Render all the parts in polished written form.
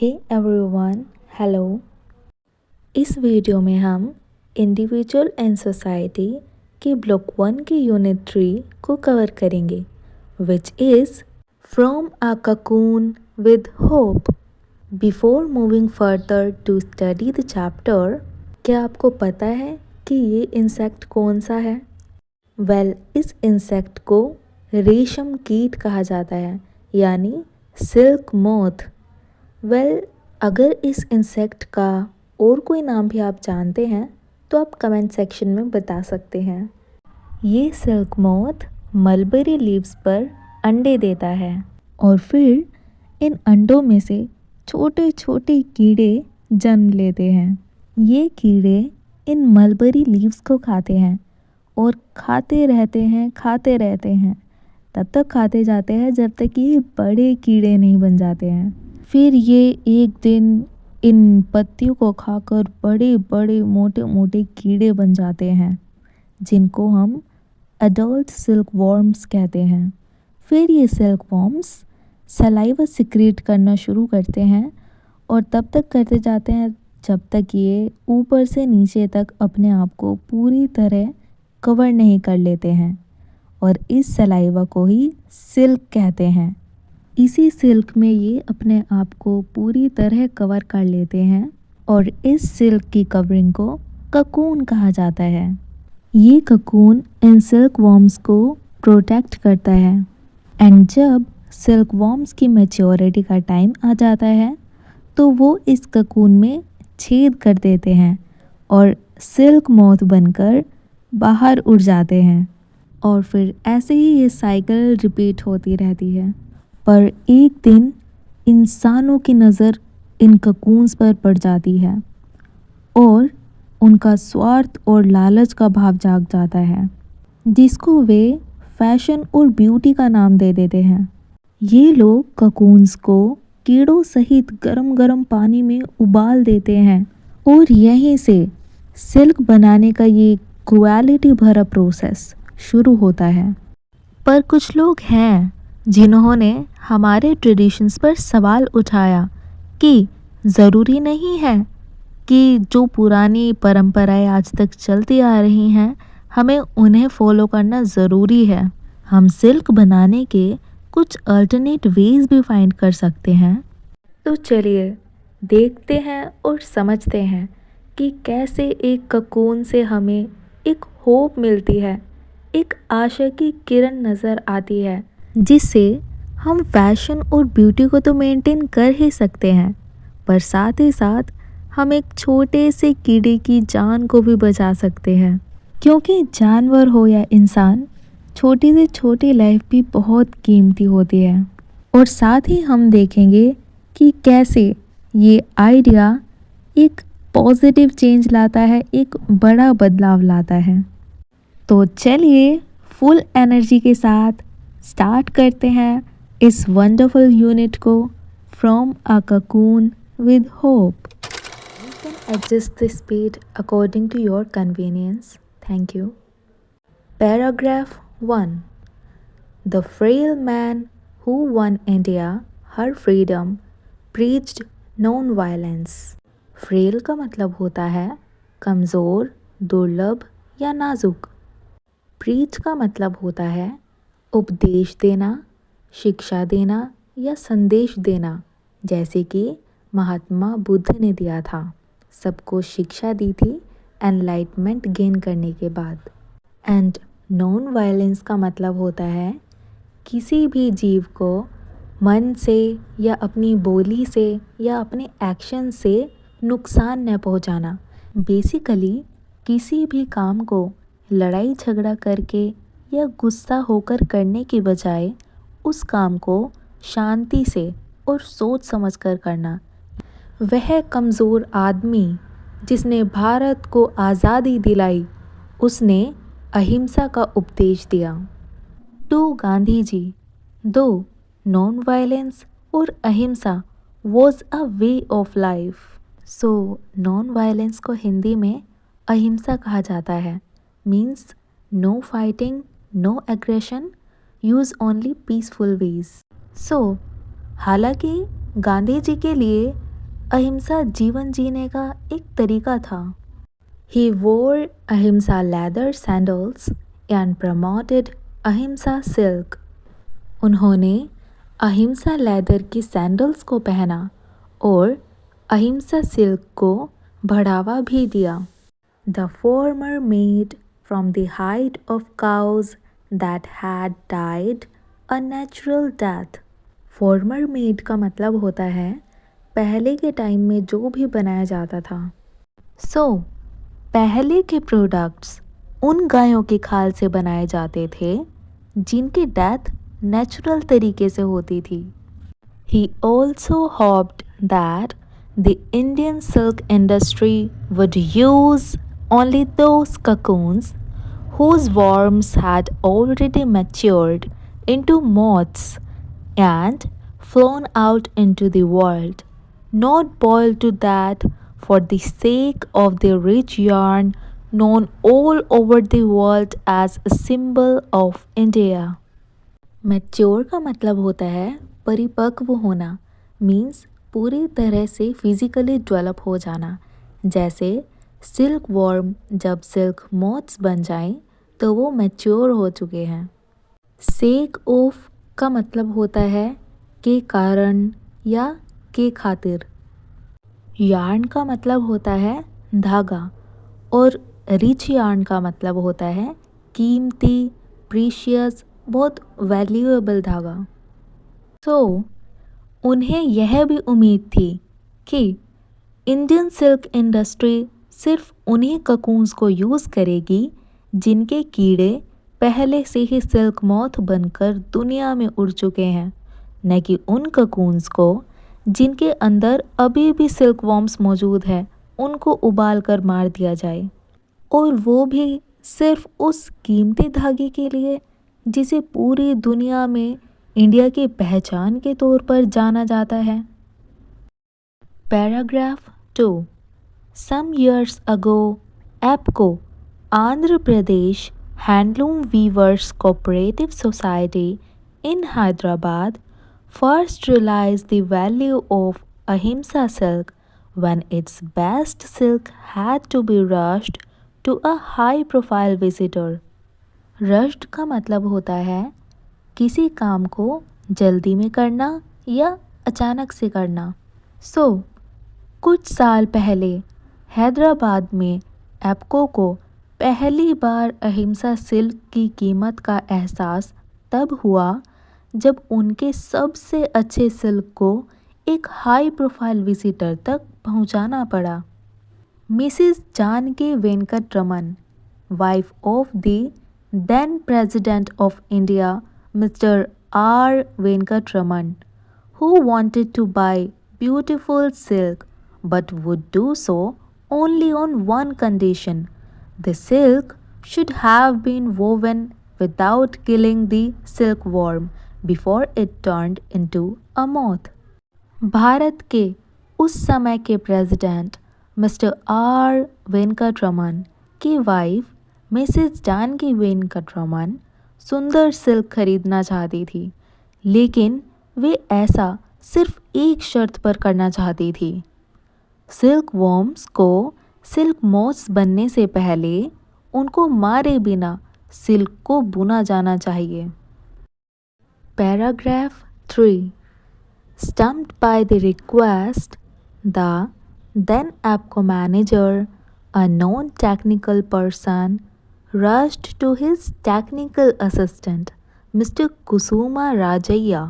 हे everyone, hello. इस video में हम इंडिविजुअल एंड सोसाइटी के ब्लॉक 1 की यूनिट 3 को कवर करेंगे, which is from a cocoon with hope. Before moving further to study the chapter, क्या आपको पता है कि ये इंसेक्ट कौन सा है? इस इंसेक्ट को रेशम कीट कहा जाता है, यानी सिल्क मोथ। अगर इस इंसेक्ट का और कोई नाम भी आप जानते हैं तो आप कमेंट सेक्शन में बता सकते हैं। ये सिल्क मोथ मलबेरी लीव्स पर अंडे देता है और फिर इन अंडों में से छोटे छोटे कीड़े जन्म लेते हैं। ये कीड़े इन मलबेरी लीव्स को खाते हैं और खाते रहते हैं तब तक खाते जाते हैं जब तक ये बड़े कीड़े नहीं बन जाते हैं। फिर ये एक दिन इन पत्तियों को खाकर बड़े बड़े मोटे मोटे कीड़े बन जाते हैं, जिनको हम अडल्ट सिल्क वॉर्म्स कहते हैं। फिर ये सिल्क वॉर्म्स सलाइवा सिक्रीट करना शुरू करते हैं और तब तक करते जाते हैं जब तक ये ऊपर से नीचे तक अपने आप को पूरी तरह कवर नहीं कर लेते हैं, और इस सलाइवा को ही सिल्क कहते हैं। इसी सिल्क में ये अपने आप को पूरी तरह कवर कर लेते हैं और इस सिल्क की कवरिंग को ककून कहा जाता है। ये ककून इन सिल्क वॉर्म्स को प्रोटेक्ट करता है, एंड जब सिल्क वॉर्म्स की मैच्योरिटी का टाइम आ जाता है तो वो इस ककून में छेद कर देते हैं और सिल्क मोथ बनकर बाहर उड़ जाते हैं, और फिर ऐसे ही ये साइकिल रिपीट होती रहती है। पर एक दिन इंसानों की नज़र इन ककून्स पर पड़ जाती है और उनका स्वार्थ और लालच का भाव जाग जाता है, जिसको वे फैशन और ब्यूटी का नाम दे देते हैं। ये लोग ककून्स को कीड़ों सहित गरम गरम पानी में उबाल देते हैं और यहीं से सिल्क बनाने का ये क्रुएलिटी भरा प्रोसेस शुरू होता है। पर कुछ लोग हैं जिन्होंने हमारे ट्रेडिशंस पर सवाल उठाया कि ज़रूरी नहीं है कि जो पुरानी परंपराएं आज तक चलती आ रही हैं हमें उन्हें फॉलो करना ज़रूरी है। हम सिल्क बनाने के कुछ अल्टरनेट वेज भी फाइंड कर सकते हैं। तो चलिए देखते हैं और समझते हैं कि कैसे एक ककून से हमें एक होप मिलती है, एक आशा की किरण नज़र आती है, जिससे हम फैशन और ब्यूटी को तो मेंटेन कर ही सकते हैं, पर साथ ही साथ हम एक छोटे से कीड़े की जान को भी बचा सकते हैं। क्योंकि जानवर हो या इंसान, छोटी से छोटी लाइफ भी बहुत कीमती होती है। और साथ ही हम देखेंगे कि कैसे ये आइडिया एक पॉजिटिव चेंज लाता है, एक बड़ा बदलाव लाता है। तो चलिए फुल एनर्जी के साथ स्टार्ट करते हैं इस वंडरफुल यूनिट को, from a cocoon with hope. You can adjust the speed according to your convenience. Thank you. Paragraph 1। The frail man who won India her freedom preached non violence. Frail का मतलब होता है कमज़ोर, दुर्लभ या नाजुक। Preach का मतलब होता है उपदेश देना, शिक्षा देना या संदेश देना, जैसे कि महात्मा बुद्ध ने दिया था, सबको शिक्षा दी थी एनलाइटमेंट गेन करने के बाद। एंड नॉन वायलेंस का मतलब होता है किसी भी जीव को मन से या अपनी बोली से या अपने एक्शन से नुकसान न पहुंचाना। बेसिकली किसी भी काम को लड़ाई झगड़ा करके या गुस्सा होकर करने के बजाय उस काम को शांति से और सोच समझकर करना। वह कमज़ोर आदमी जिसने भारत को आज़ादी दिलाई, उसने अहिंसा का उपदेश दिया। टू गांधी जी, दो नॉन वायलेंस और अहिंसा was a way of life. So non violence को हिंदी में अहिंसा कहा जाता है, means no fighting, no aggression, use only peaceful ways. So हालांकि गांधी जी के लिए अहिंसा जीवन जीने का एक तरीका था। He wore ahimsa leather sandals and promoted ahimsa silk. उन्होंने अहिंसा लेदर की सैंडल्स को पहना और अहिंसा सिल्क को बढ़ावा भी दिया। The former made from the hide of cows that had died a natural death. Former made का मतलब होता है पहले के टाइम में जो भी बनाया जाता था। पहले के प्रोडक्ट्स उन गायों की खाल से बनाए जाते थे जिनकी डेथ नेचुरल तरीके से होती थी। He also hoped that the Indian silk industry would use only those cocoons whose worms had already matured into moths and flown out into the world, not boiled to death for the sake of the rich yarn known all over the world as a symbol of India. Mature का मतलब होता है परिपक्व होना, means पूरी तरह से physically develop हो जाना। जैसे सिल्क वॉर्म जब सिल्क मॉथ्स बन जाएं तो वो मैच्योर हो चुके हैं। सेक ऑफ का मतलब होता है के कारण या के खातिर। यार्न का मतलब होता है धागा और रिच यार्न का मतलब होता है कीमती, प्रीशियस, बहुत वैल्यूएबल धागा। उन्हें यह भी उम्मीद थी कि इंडियन सिल्क इंडस्ट्री सिर्फ उन्हीं ककून्स को यूज़ करेगी जिनके कीड़े पहले से ही सिल्क मॉथ बनकर दुनिया में उड़ चुके हैं, न कि उन ककून्स को जिनके अंदर अभी भी सिल्क वॉर्म्स मौजूद है उनको उबाल कर मार दिया जाए, और वो भी सिर्फ उस कीमती धागे के लिए जिसे पूरी दुनिया में इंडिया की पहचान के तौर पर जाना जाता है। Paragraph 2। Some years ago, APCO, Andhra Pradesh Handloom Weavers Cooperative Society in Hyderabad, first realized the value of ahimsa silk when its best silk had to be rushed to a high-profile visitor. Rushed का मतलब होता है किसी काम को जल्दी में करना या अचानक से करना। कुछ साल पहले हैदराबाद में एप्को को पहली बार अहिंसा सिल्क की कीमत का एहसास तब हुआ जब उनके सबसे अच्छे सिल्क को एक हाई प्रोफाइल विजिटर तक पहुंचाना पड़ा। Mrs Janaki Venkataraman, wife of the then president of India Mr R Venkataraman, who wanted to buy beautiful silk but would do so only on one condition: the silk should have been woven without killing the silkworm before it turned into a moth. Bharat के उस समय के president Mr R Venkataraman की wife Mrs Janaki Venkataraman सुंदर silk खरीदना चाहती थी, लेकिन वे ऐसा सिर्फ एक शर्त पर करना चाहती थी: सिल्क वॉर्म्स को सिल्क मॉथ्स बनने से पहले उनको मारे बिना सिल्क को बुना जाना चाहिए। Paragraph 3। Stumped by the request, the then APCO manager, a non-technical person, rushed to his technical assistant, Mr. Kusuma Rajaya,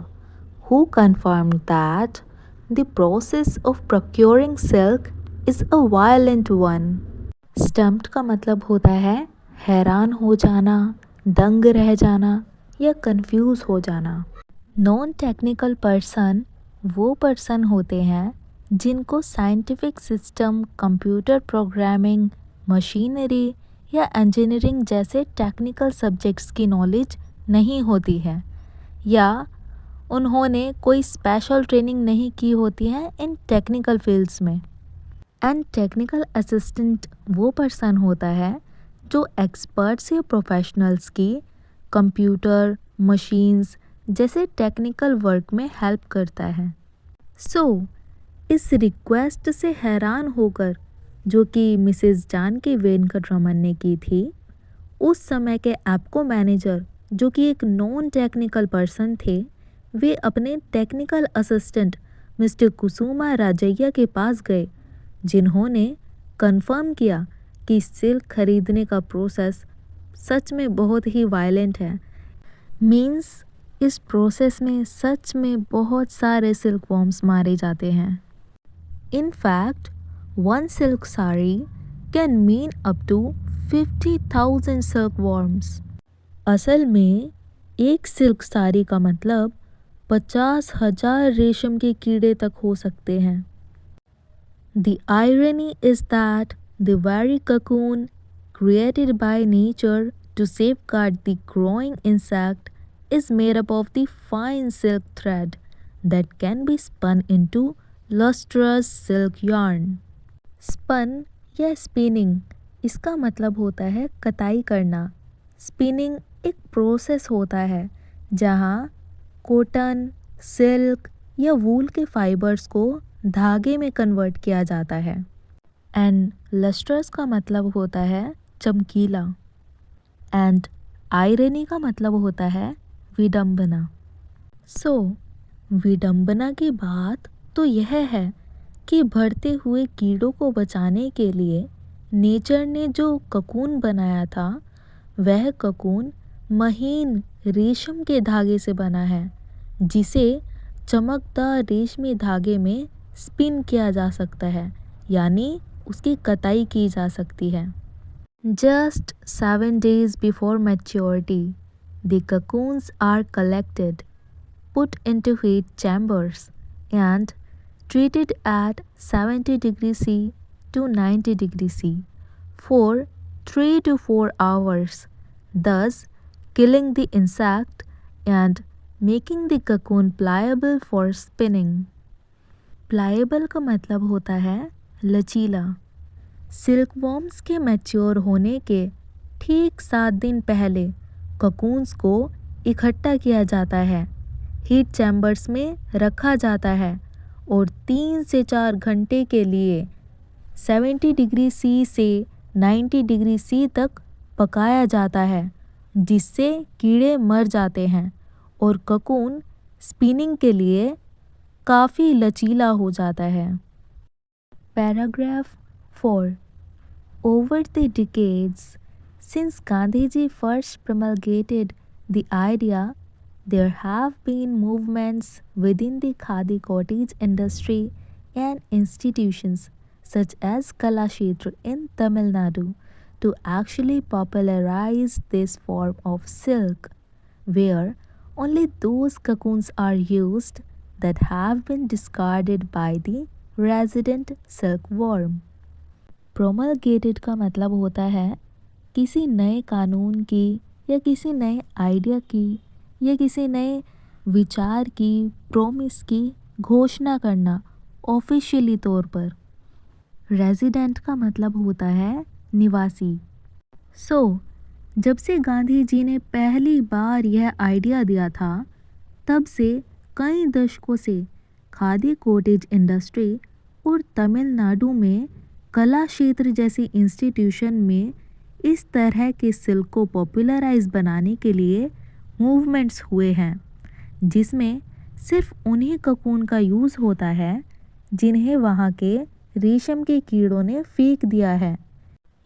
who confirmed that the process of procuring silk is a violent one. Stumped का मतलब होता है हैरान हो जाना, दंग रह जाना या कंफ्यूज हो जाना। नॉन टेक्निकल पर्सन वो पर्सन होते हैं जिनको scientific system, computer programming, machinery या इंजीनियरिंग जैसे टेक्निकल सब्जेक्ट्स की नॉलेज नहीं होती है, या उन्होंने कोई स्पेशल ट्रेनिंग नहीं की होती है इन टेक्निकल फील्ड्स में। एंड टेक्निकल असिस्टेंट वो पर्सन होता है जो एक्सपर्ट्स या प्रोफेशनल्स की कंप्यूटर, मशीन्स जैसे टेक्निकल वर्क में हेल्प करता है। इस रिक्वेस्ट से हैरान होकर, जो कि मिसेस जानकी वेंकटरमन ने की थी, उस समय के एप्को मैनेजर जो कि एक नॉन टेक्निकल पर्सन थे, वे अपने टेक्निकल असिस्टेंट मिस्टर कुसुमा राजैया के पास गए, जिन्होंने कंफर्म किया कि सिल्क खरीदने का प्रोसेस सच में बहुत ही वायलेंट है। मीन्स इस प्रोसेस में सच में बहुत सारे सिल्क वॉर्म्स मारे जाते हैं। In fact one silk sari can mean up to 50,000 silk worms. असल में एक सिल्क साड़ी का मतलब 50,000 रेशम के कीड़े तक हो सकते हैं। The irony is that the very cocoon created by nature to safeguard the growing insect is made up of the fine silk thread that can be spun into lustrous silk yarn. Spun या spinning इसका मतलब होता है कताई करना। Spinning एक process होता है जहाँ कॉटन, सिल्क या वूल के फाइबर्स को धागे में कन्वर्ट किया जाता है। एंड लस्ट्रस का मतलब होता है चमकीला। एंड आयरनी का मतलब होता है विडंबना। सो विडंबना की बात तो यह है कि बढ़ते हुए कीड़ों को बचाने के लिए नेचर ने जो ककून बनाया था, वह ककून महीन रेशम के धागे से बना है, जिसे चमकदार रेशमी धागे में स्पिन किया जा सकता है, यानी उसकी कताई की जा सकती है। Just 7 days before maturity, the cocoons are collected, put into heat chambers, and treated at 70 degrees C to 90 degrees C for 3 to 4 hours, thus killing the insect and making the cocoon pliable for spinning. प्लाएबल का मतलब होता है लचीला। Silk worms के mature होने के ठीक 7 दिन पहले ककून्स को इकट्ठा किया जाता है, हीट चैम्बर्स में रखा जाता है और 3 से 4 घंटे के लिए 70 डिग्री सी से 90 डिग्री सी तक पकाया जाता है, जिससे कीड़े मर जाते हैं और ककून स्पिनिंग के लिए काफ़ी लचीला हो जाता है। Paragraph 4. Over the decades, since Gandhiji first promulgated the idea, there have been movements within the khadi cottage industry and institutions such as Kalakshetra in Tamil Nadu to actually popularize this form of silk, where only those cocoons are used that have been discarded by the resident silkworm. Promulgated का मतलब होता है किसी नए कानून की या किसी नए आइडिया की या किसी नए विचार की, प्रॉमिस की घोषणा करना ऑफिशियली तौर पर। रेजिडेंट का मतलब होता है निवासी। जब से गांधी जी ने पहली बार यह आइडिया दिया था, तब से कई दशकों से खादी कॉटेज इंडस्ट्री और तमिलनाडु में कला क्षेत्र जैसी इंस्टीट्यूशन में इस तरह के सिल्क को पॉपुलराइज बनाने के लिए मूवमेंट्स हुए हैं, जिसमें सिर्फ उन्हीं ककून का यूज़ होता है जिन्हें वहाँ के रेशम के कीड़ों ने फेंक दिया है,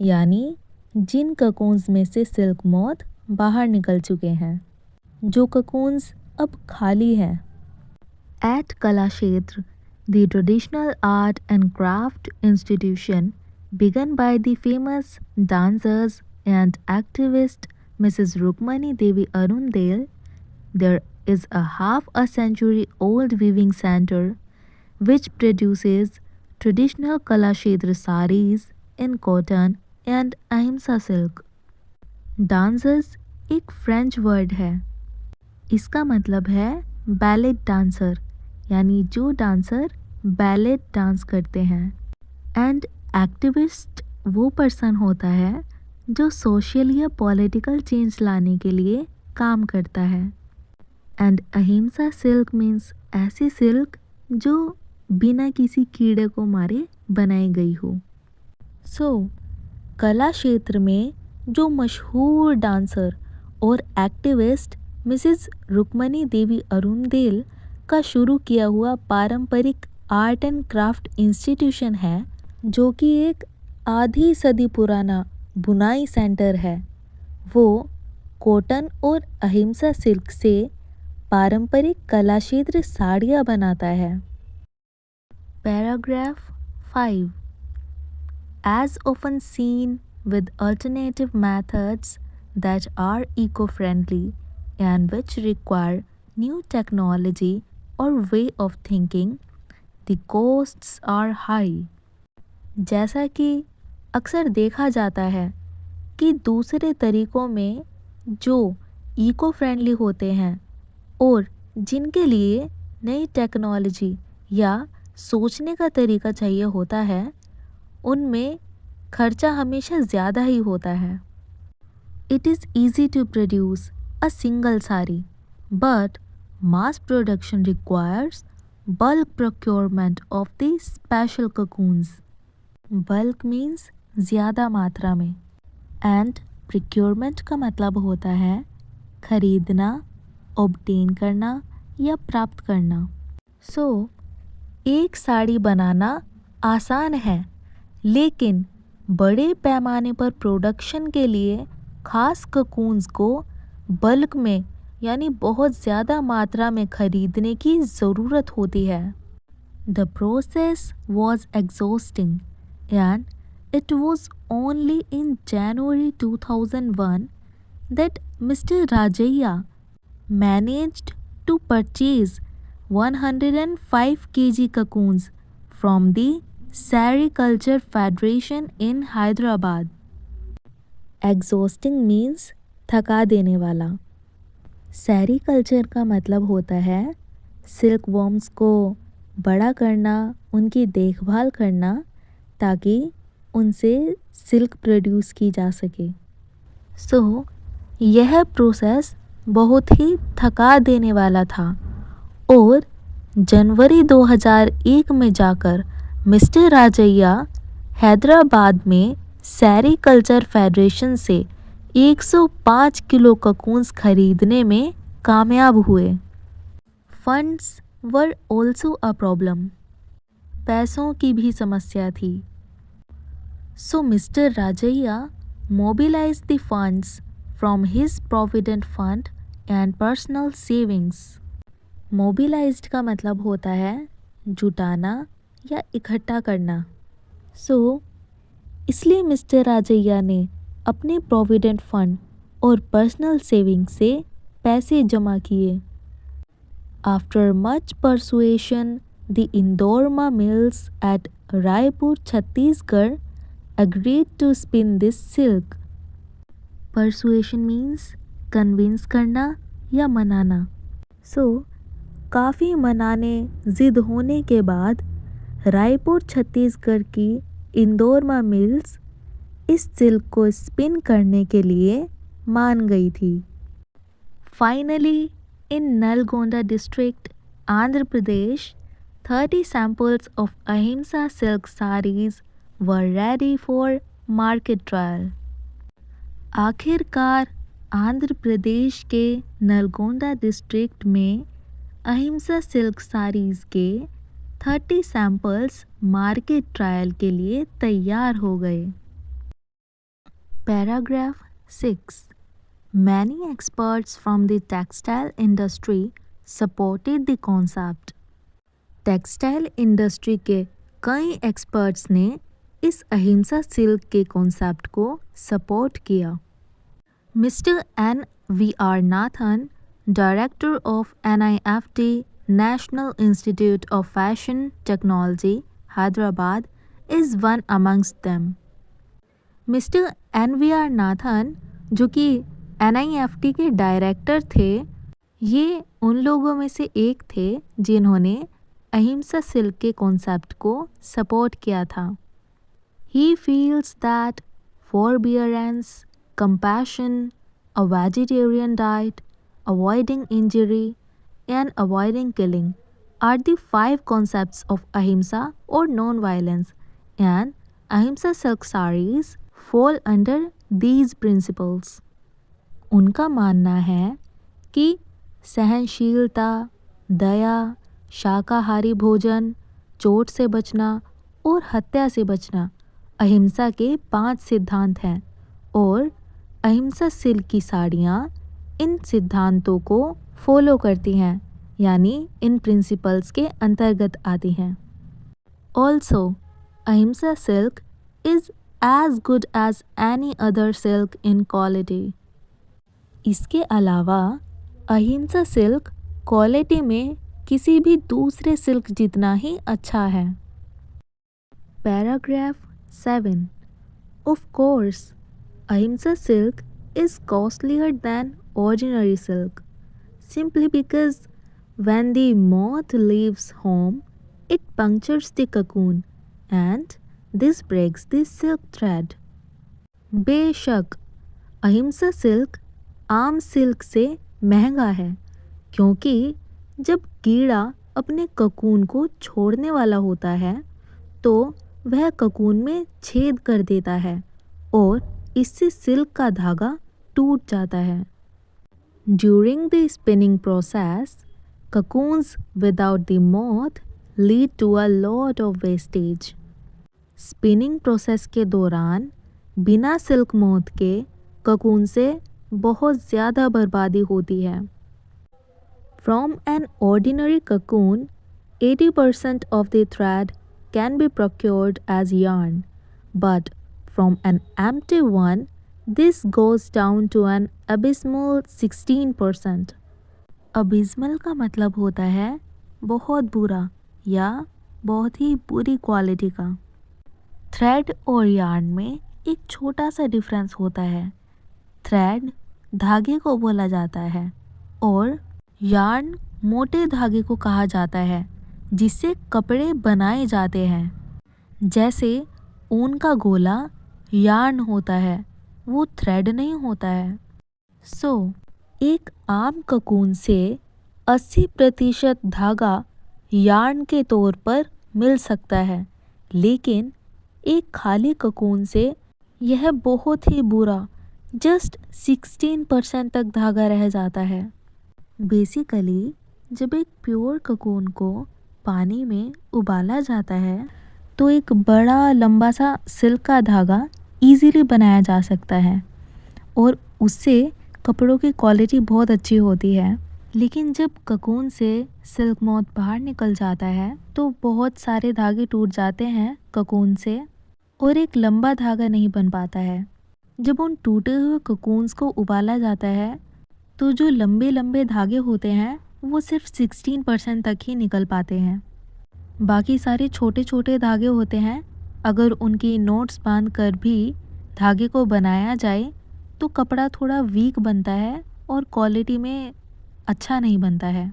यानी जिन ककून्स में से सिल्क मॉथ बाहर निकल चुके हैं, जो ककून्स अब खाली हैं। At Kalakshetra, the traditional art and craft institution begun by the famous dancers and activist Mrs. Rukmani Devi Arundale, there is a half a century old weaving center which produces traditional Kalakshetra sarees in cotton and ahimsa silk. Dancers एक French word है। इसका मतलब है ballot dancer, यानी जो dancer ballot dance करते हैं। And activist वो पर्सन होता है जो सोशल या पॉलिटिकल चेंज लाने के लिए काम करता है। एंड अहिंसा सिल्क मीन्स ऐसी सिल्क जो बिना किसी कीड़े को मारे बनाई गई हो। कला क्षेत्र में जो मशहूर डांसर और एक्टिविस्ट मिसेस रुक्मणी देवी अरुणदेल का शुरू किया हुआ पारंपरिक आर्ट एंड क्राफ्ट इंस्टीट्यूशन है, जो कि एक आधी सदी पुराना बुनाई सेंटर है, वो कॉटन और अहिंसा सिल्क से पारंपरिक कला क्षेत्र साड़ियाँ बनाता है। Paragraph 5 As often seen with alternative methods that are eco-friendly and which require new technology or way of thinking, the costs are high. जैसा कि अक्सर देखा जाता है कि दूसरे तरीकों में जो इको फ्रेंडली होते हैं और जिनके लिए नई टेक्नोलॉजी या सोचने का तरीका चाहिए होता है, उनमें खर्चा हमेशा ज़्यादा ही होता है। It is easy to produce a single sari, but mass production requires bulk procurement of the special cocoons. Bulk means ज़्यादा मात्रा में, एंड प्रोक्योरमेंट का मतलब होता है खरीदना, ऑब्टेन करना या प्राप्त करना। एक साड़ी बनाना आसान है, लेकिन बड़े पैमाने पर प्रोडक्शन के लिए खास ककून्स को बल्क में यानी बहुत ज़्यादा मात्रा में खरीदने की ज़रूरत होती है। The process was exhausting and it was only in January 2001 that Mr. Rajaiya managed to purchase 105 kg cocoons from the Sericulture Federation in Hyderabad. Exhausting means थका देने वाला। सेरिकल्चर का मतलब होता है सिल्क वॉर्म्स को बड़ा करना, उनकी देखभाल करना, ताकि उनसे सिल्क प्रोड्यूस की जा सके। यह प्रोसेस बहुत ही थका देने वाला था और जनवरी 2001 में जाकर मिस्टर राजैया हैदराबाद में सेरिकल्चर फेडरेशन से 105 किलो ककून्स खरीदने में कामयाब हुए। Funds were also a problem. पैसों की भी समस्या थी। Mr Rajaiah mobilise the funds from his provident fund and personal savings. Mobilised का मतलब होता है जुटाना या इकट्ठा करना। इसलिए मिस्टर राजैया ने अपने प्रोविडेंट फंड और पर्सनल सेविंग से पैसे जमा किए। After much persuasion the Indorama mills at Raipur Chhattisgarh agreed to spin this silk. Persuasion means convince करना या मनाना। काफ़ी मनाने ज़िद होने के बाद रायपुर छत्तीसगढ़ की इंदौरमा मिल्स इस सिल्क को स्पिन करने के लिए मान गई थी। Finally in Nalgonda district Andhra Pradesh 30 samples of अहिंसा silk sarees were ready for market trial. आखिरकार आंध्र प्रदेश के नलगोंडा डिस्ट्रिक्ट में अहिंसा सिल्क साड़ीज़ के 30 सैंपल्स मार्केट ट्रायल के लिए तैयार हो गए। Paragraph 6 Many experts from the textile industry supported the concept. Textile industry के कई एक्सपर्ट्स ने इस अहिंसा सिल्क के कॉन्सेप्ट को सपोर्ट किया। Mister NVR Nathan, director of NIFT National Institute of Fashion Technology, Hyderabad, is one amongst them. Mister NVR Nathan, जो कि NIFT के डायरेक्टर थे, ये उन लोगों में से एक थे जिन्होंने अहिंसा सिल्क के कॉन्सेप्ट को सपोर्ट किया था। He feels that forbearance, compassion, a vegetarian diet, avoiding injury, and avoiding killing are the 5 concepts of ahimsa or non-violence, and ahimsa silk sarees fall under these principles. उनका मानना है कि सहनशीलता, दया, शाकाहारी भोजन, चोट से बचना और हत्या से बचना अहिंसा के 5 सिद्धांत हैं और अहिंसा सिल्क की साड़ियाँ इन सिद्धांतों को फॉलो करती हैं, यानी इन प्रिंसिपल्स के अंतर्गत आती हैं। Also Ahimsa silk is as good as any other silk in quality. इसके अलावा अहिंसा सिल्क क्वालिटी में किसी भी दूसरे सिल्क जितना ही अच्छा है। Paragraph 7 Of course, ahimsa silk is costlier than ordinary silk, simply because when the moth leaves home, it punctures the cocoon and this breaks the silk thread. बेशक अहिंसा सिल्क आम सिल्क से महंगा है क्योंकि जब कीड़ा अपने ककून को छोड़ने वाला होता है तो वह ककून में छेद कर देता है और इससे सिल्क का धागा टूट जाता है। During the spinning process, cocoons without the moth lead to a lot of wastage. Spinning process के दौरान बिना सिल्क मोथ के ककून से बहुत ज़्यादा बर्बादी होती है। From an ordinary cocoon, 80% of the thread can be procured as yarn, but from an empty one, this goes down to an abysmal 16%. Abysmal का मतलब होता है बहुत बुरा या बहुत ही बुरी क्वालिटी का। थ्रेड और यार्न में एक छोटा सा डिफरेंस होता है। थ्रेड धागे को बोला जाता है और यार्न मोटे धागे को कहा जाता है जिससे कपड़े बनाए जाते हैं। जैसे ऊन का गोला यार्न होता है, वो थ्रेड नहीं होता है। एक आम ककून से 80% धागा यार्न के तौर पर मिल सकता है, लेकिन एक खाली ककून से यह बहुत ही बुरा जस्ट 16% तक धागा रह जाता है। बेसिकली जब एक प्योर ककून को पानी में उबाला जाता है तो एक बड़ा लंबा सा सिल्क का धागा इजीली बनाया जा सकता है और उससे कपड़ों की क्वालिटी बहुत अच्छी होती है। लेकिन जब ककून से सिल्क मोथ बाहर निकल जाता है तो बहुत सारे धागे टूट जाते हैं ककून से और एक लंबा धागा नहीं बन पाता है। जब उन टूटे हुए ककून्स को उबाला जाता है तो जो लंबे लंबे धागे होते हैं वो सिर्फ 16% तक ही निकल पाते हैं। बाकी सारे छोटे छोटे धागे होते हैं, अगर उनकी नोट्स बांध कर भी धागे को बनाया जाए तो कपड़ा थोड़ा वीक बनता है और क्वालिटी में अच्छा नहीं बनता है।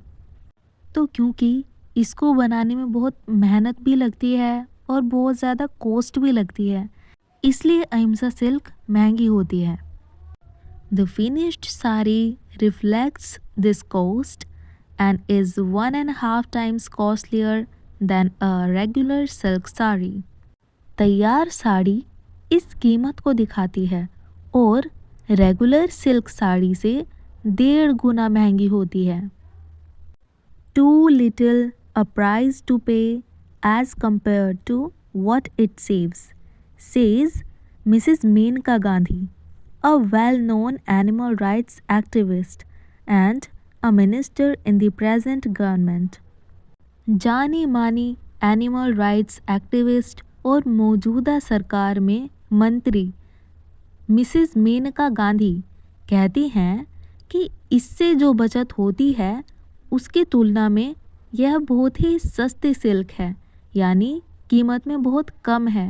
तो क्योंकि इसको बनाने में बहुत मेहनत भी लगती है और बहुत ज़्यादा कॉस्ट भी लगती है, इसलिए अहिंसा सिल्क महंगी होती है। The finished sari reflects this cost and is 1.5 times costlier than a regular silk sari. तैयार साड़ी इस कीमत को दिखाती है और रेगुलर सिल्क साड़ी से 1.5 गुना महंगी होती है। Too little a price to pay as compared to what it saves, says Mrs. Menka Gandhi, a well-known animal rights activist and a minister in the present government. जानी मानी एनिमल राइट्स एक्टिविस्ट और मौजूदा सरकार में मंत्री Mrs Maneka Gandhi कहती हैं कि इससे जो बचत होती है उसकी तुलना में यह बहुत ही सस्ती सिल्क है, यानी कीमत में बहुत कम है।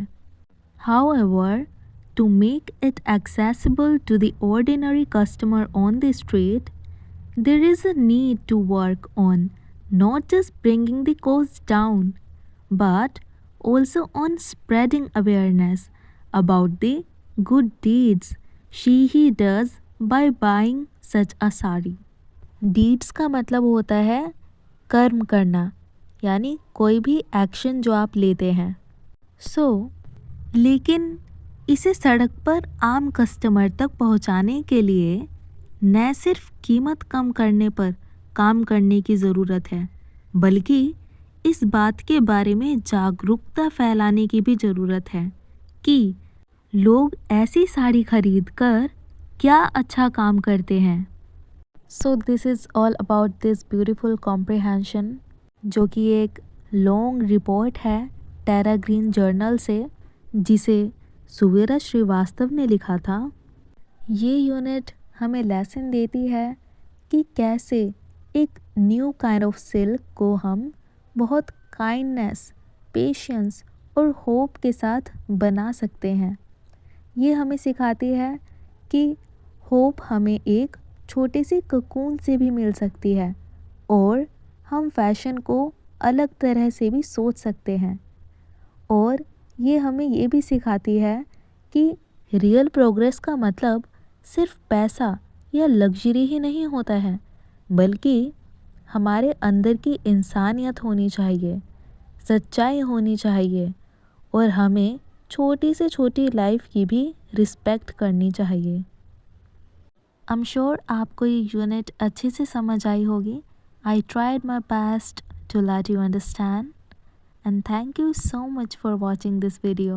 However, to make it accessible to the ordinary customer on the street, there is a need to work on not just bringing the cost down, but also on spreading awareness about the good deeds he does by buying such a sari. Deeds का मतलब होता है कर्म करना, यानी कोई भी action जो आप लेते हैं। लेकिन इसे सड़क पर आम कस्टमर तक पहुंचाने के लिए न सिर्फ कीमत कम करने पर काम करने की ज़रूरत है, बल्कि इस बात के बारे में जागरूकता फैलाने की भी ज़रूरत है कि लोग ऐसी साड़ी खरीद कर क्या अच्छा काम करते हैं। This is all about this beautiful comprehension, जो कि एक लॉन्ग रिपोर्ट है टेरा ग्रीन जर्नल से, जिसे सुवेरा श्रीवास्तव ने लिखा था। ये यूनिट हमें लेसन देती है कि कैसे एक न्यू काइंड ऑफ सिल्क को हम बहुत काइंडनेस, पेशेंस और होप के साथ बना सकते हैं। ये हमें सिखाती है कि होप हमें एक छोटे से ककून से भी मिल सकती है और हम फैशन को अलग तरह से भी सोच सकते हैं। और ये हमें ये भी सिखाती है कि रियल प्रोग्रेस का मतलब सिर्फ पैसा या लग्जरी ही नहीं होता है, बल्कि हमारे अंदर की इंसानियत होनी चाहिए, सच्चाई होनी चाहिए और हमें छोटी से छोटी लाइफ की भी रिस्पेक्ट करनी चाहिए। आई एम श्योर आपको ये यूनिट अच्छे से समझ आई होगी। I tried my best to let you understand, and thank you so much for watching this video.